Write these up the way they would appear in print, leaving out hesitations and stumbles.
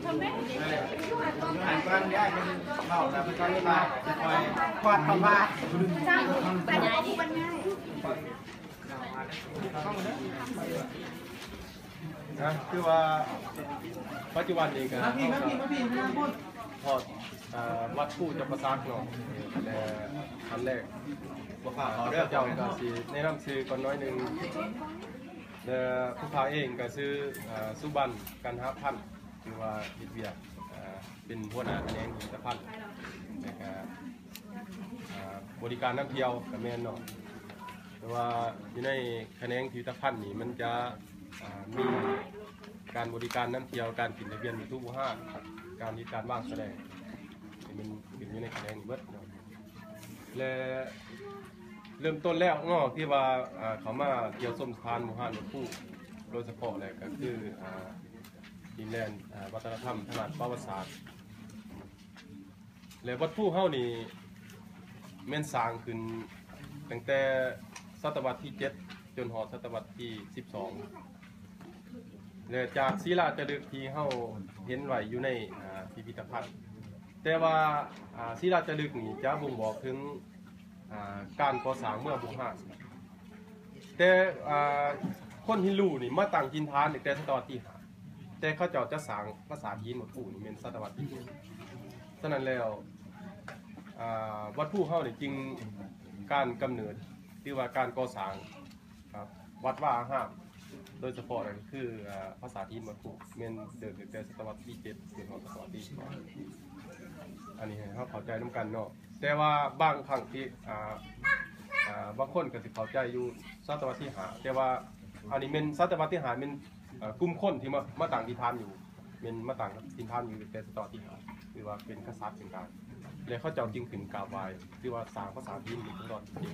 หันก้อนได้เป็นเข่าแล้วเป็นก้อนนี้มาจะคอยกวาดเข้ามาบรรยายบรรยายนะคือว่าปัจจุบันนี้ก็พอดวัดผู้จะประสานเนาะแต่อันแรกเจ้าก็สิแนะนำซื้อก่อนน้อยหนึ่งผู้พาเองก็ซื้อสุบันกันหาพันคือว่าฮิตเวียเป็นหัวหน้าแผนกผลิตภัณฑ์แต่ก็บริการนักเที่ยวกับแม่นเนาะแต่ว่าอยู่ในแผนกผลิตภัณฑ์นี่มันจะมีการบริการน้ำเที่ยวการกินทะเบียนมีทุกห้างการมีการว่างแสดงมันเป็นอยู่ในแผนกนี้เบิดเนาะและเริ่มต้นแล้วเนาะที่ว่าเขามาเกี่ยวส้มสะพานหมู่บ้านหลวงปู่โดยเฉพาะเลยก็คือดินแดนวัฒนธรรมทางประวัติศาสตร์และวัดผู้เฮานี่แม่นสร้างขึ้นตั้งแต่ศตวรรษที่7จนหอดศตวรรษที่12และจากศิลาจารึกที่เฮาเห็นไว้อยู่ในพิพิธภัณฑ์แต่ว่าศิลาจารึกนี่จะบ่งบอกถึงการก่อสร้างเมื่อโบราณแต่คนฮินดูนี่มาตั้งถิ่นฐานตั้งแต่ศตวรรษที่5แต่เขาเจ้าจะสร้างภาษาจีนวัดผู้นี่เป็นศตวรรษที่7ฉะนั้นแล้ววัดผู้เฮานี่จริงการกำเนิดที่ว่าการก่อสร้างวัดว่าห้ามโดยเฉพาะนั่นคือภาษาจีนวัดผู้เป็นเดิมตั้งแต่ศตวรรษที่7ถึงศตวรรษที่12อันนี้ให้เขาเข้าใจร่วมกันเนาะแต่ว่าบางครั้งที่บางคนก็สิเข้าใจอยู่ศตวรรษที่5แต่ว่าอันนี้เป็นศตวรรษที่5เป็นกลุ่มคนที่มาต่างถิ่นฐานอยู่เป็นมาต่างถิ่นฐานอยู่แต่ศตวรรษที่5คือว่าเป็นกษัตริย์เป็นการและเขาเจ้าจึงขึ้นกราบไหว้ที่ว่าสร้างภาษาจีนเป็นตอนนี้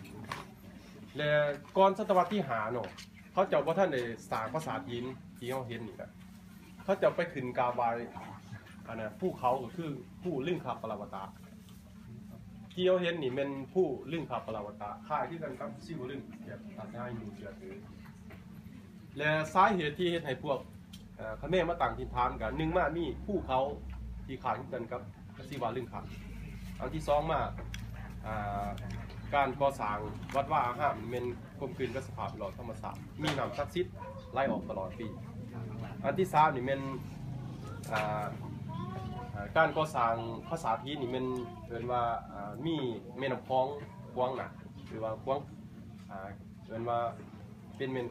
และก่อนศตวรรษที่5เนาะเขาเจ้าว่าท่านได้สร้างภาษาจีนที่เขาเห็นนี่ก็เขาเจ้าไปขึ้นกราบไหว้อันนั้นผู้เขาก็คือผู้ลึ่งขับปราวตาที่เราเห็นนี่เป็นผู้ลึ่งขับปราวตาค่ายที่กันกับซิวลึ่งแบบตัดให้ดูเชื่อถือและสาเหตุที่ให้พวกขแม่มาต่างถิ่นฐานกันหนึ่งมามีผู้เขาที่ขายกันกับซิวลึ่งขับอันที่สองมาการก่อสร้างวัดว่าห้ามเป็นกลมกลืนกับสภาพแวดล้อมธรรมชาติมีน้ำศักดิ์สิทธิ์ไหลออกตลอดปีอันที่สามนี่เป็นการก่อสร้างภาษาจีนนี่มันเรียกว่ามีแม่น้ำคลองกว้างหนักหรือว่ากว้างเรียกว่าเป็นแม่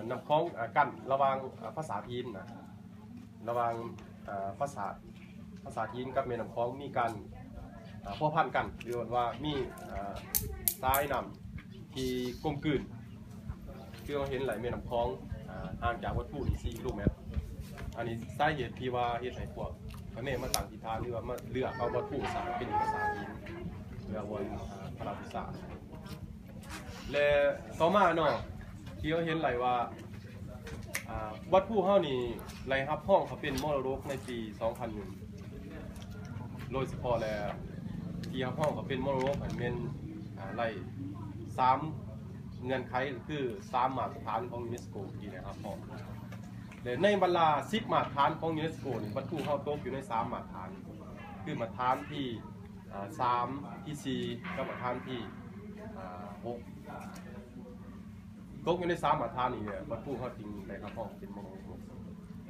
น้ำคลองกั้นระหว่างภาษาจีนนะระหว่างภาษาจีนกับแม่น้ำคลองมีการพัวพันกันหรือว่ามีสายน้ำที่กลมกลืนที่เราเห็นไหลแม่น้ำคลองห่างจากวัดผู้นี่4 กิโลเมตรอันนี้สาเหตุที่ว่าเหตุไหนพวกพระเนมาต่างทิศทางหรือว่ามาเลือกเอาวัดผู้สร้างเป็นภาษาจีนเพื่อวันพระราชสารและต่อมาเนาะที่เราเห็นไหลว่าวัดผู้เฮานี่ไหลฮับห้องเขาเป็นมรดกในปี 2001โดยเฉพาะแล้วที่ฮับห้องเขาเป็นมรดกมันเป็นไหล3 เงื่อนไขคือ3 มาตรฐานของยูเนสโกที่นะครับห้องในบรรดา10 มาตรฐานของยูเนสโกนี่วัดผู้เฮาตกอยู่ใน3 มาตรฐานคือมาตรฐานที่3ที่4กับมาตรฐานที่6ตกอยู่ใน3 มาตรฐานนี่วัดผู้เฮาจริงในครับห้องเป็นมรดก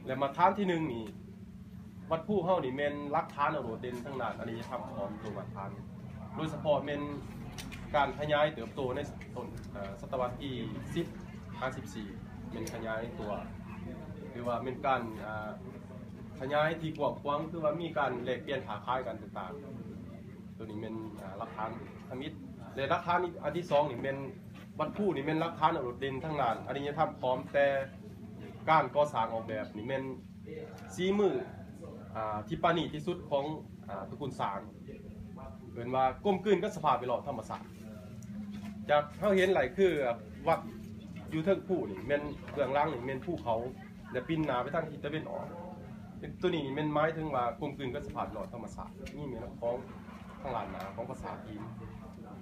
และมาตรฐานที่1นี่วัดผู้เฮานี่เป็นหลักฐานโดดเด่นทั้งด้านอารยธรรมของตัวมาตรฐานโดยเฉพาะเป็นการขยายเติบโตในต้นศตวรรษที่10-54เป็นขยายตัวหรือว่าเป็นการขยายที่กว้างคือว่ามีการแลกเปลี่ยนค้าขายกันต่างๆตัวนี้เป็นหลักฐานธรรมิตและหลักฐานอันที่2นี่เป็นวัดผู้นี่เป็นหลักฐานโดดเด่นทั้งด้านอารยธรรมพร้อมแต่การก่อสร้างออกแบบนี่เป็นสีมือที่ปานีที่สุดของตระกูลสางเป็นว่ากลมกลืนกับสภาพแวดล้อมธรรมชาติจากเขาเห็นไหลคือวัดยูเทิงผู้นี่เป็นเบื้องล่างนี่เป็นภูเขาและปีนหนาไปทางทิศตะวันออกตัวนี้เป็นไม้ถึงว่ากลมกลืนกับสภาพแวดล้อมธรรมชาตินี่มีน้ำคลองข้างหลังหนาของภาษาจีน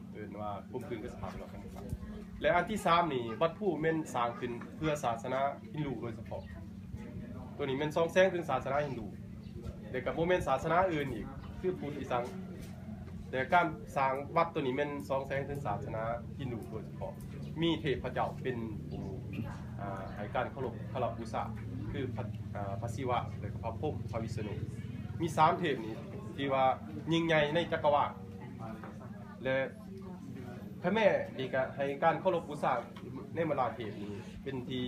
เป็นว่ากลมกลืนกับสภาพแวดล้อมธรรมชาติและอันที่3นี่วัดผู้เป็นสร้างขึ้นเพื่อศาสนาฮินดูโดยเฉพาะตัวนี้เป็นซองแซงถึงศาสนาฮินดูแ แต่กับโมเมนต์ศาสนาอื่นอีกคือพุทธอีสังแต่การสร้างวัดตัวนี้มันซองแซงถึงศาสนาฮินดูโดยเฉพาะมีเทพเจ้าเป็นผู้ให้การเคารพบูชาคือพระศิวะและก็พระพรหมพระวิษณุมี3เทพนี้ที่ว่ายิ่งใหญ่ในจักรวาลและพระแม่ดีก็ให้การเคารพบูชาในมลาเทพนี้เป็นที่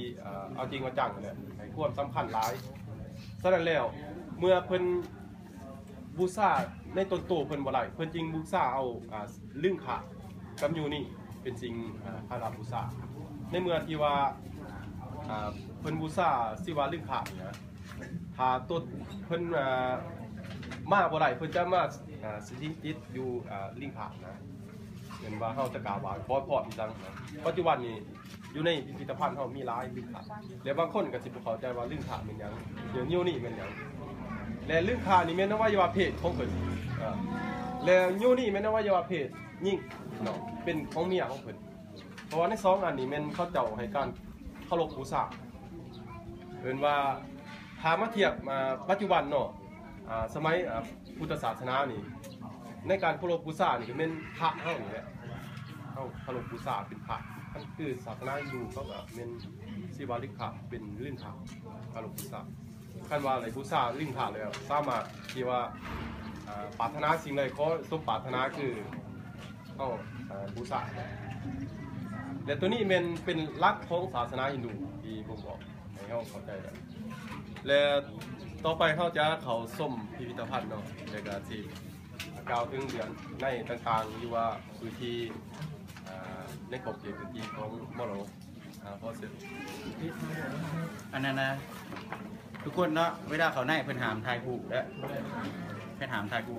เอาจริงเอาจังเลยให้ความสำคัญหลายฉะนั้นแล้วเมื่อเพิ่นบูชาในต้นโตเพิ่นบ่ไหลเพิ่นจริงบูชาเอาลึงขากับยูนี่เป็นสิ่งพระราบูชาในเมื่อที่ว่าเพิ่นบูชาสิว่าลึงขาเนี่ยถ้าตัวเพิ่นมาบ่ไหลเพิ่นจะมาสิทธิจิตอยู่ลิงขานะเห็นว่าเฮาจะกล่าวว่าบ่พออีจังนะปัจจุบันนี้อยู่ในพิพิธภัณฑ์เฮามีหลายลึงขาแล้วบางคนก็สิบ่เข้าใจว่าลึงขาเป็นหยังเดี๋ยวยูนี่เป็นหยังและลึงขานี่แม่นอวัยวะเพศของเพิ่นแล้วยูนี่แม่นอวัยวะเพศยิ่งเนาะเป็นของเมียของเพิ่นเพราะว่าใน2อันนี้แม่นเขาเจ้าให้การเคารพบูชาเอิ้นว่าถ้ามาเทียบปัจจุบันเนาะสมัยพุทธศาสนานี่ในการเคารพบูชานี่ก็แม่นพระเฮานี่แหละเฮาเคารพบูชาเป็นพระมันคือศาสนาฮินดูเขาก็แม่นสิวาลิกขะเป็นลื่นขะเคารพบูชาคันว่าอะไรบูชาลื่นขะแล้วสามารถที่ว่าปรารถนาสิ่งใดขอสมปรารถนาคือเฮาบูชาแต่ตัวนี้เป็นหลักของศาสนาฮินดูที่ผมบอกให้เฮาเข้าใจกันและต่อไปเขาจะเขาส้มพิพิธภัณฑ์เนาะในการที่กล่าวถึงเดือนในต่างๆอยู่ว่าพื้นที่ในขอบเขตพื้นที่ของมรดกพอเสร็จ อันนั้นนะทุกคนเนาะเวลาเขาในเพิ่นหามทายผู้และเพิ่นหามทายผู้